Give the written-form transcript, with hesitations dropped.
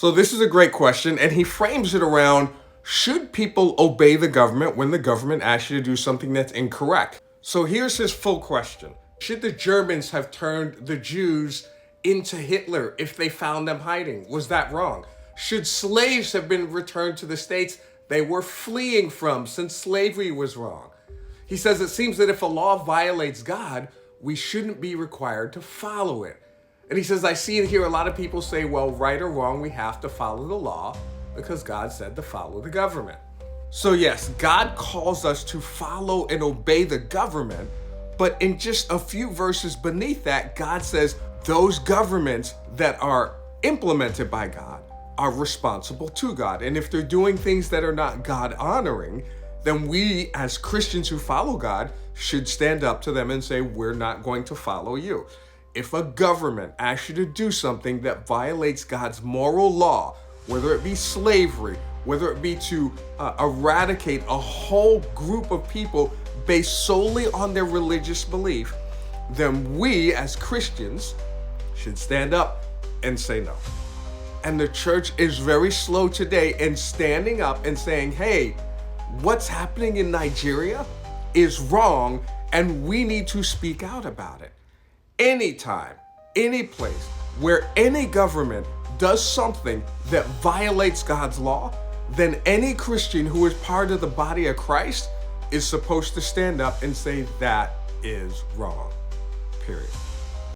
So this is a great question, and he frames it around, should people obey the government when the government asks you to do something that's incorrect? So here's his full question. Should the Germans have turned the Jews into Hitler if they found them hiding? Was that wrong? Should slaves have been returned to the states they were fleeing from since slavery was wrong? He says it seems that if a law violates God, we shouldn't be required to follow it. And he says, I see and hear a lot of people say, well, right or wrong, we have to follow the law because God said to follow the government. So yes, God calls us to follow and obey the government, but in just a few verses beneath that, God says those governments that are implemented by God are responsible to God. And if they're doing things that are not God honoring, then we as Christians who follow God should stand up to them and say, we're not going to follow you. If a government asks you to do something that violates God's moral law, whether it be slavery, whether it be to eradicate a whole group of people based solely on their religious belief, then we as Christians should stand up and say no. And the church is very slow today in standing up and saying, hey, what's happening in Nigeria is wrong and we need to speak out about it. Anytime, any place where any government does something that violates God's law, then any Christian who is part of the body of Christ is supposed to stand up and say that is wrong, period.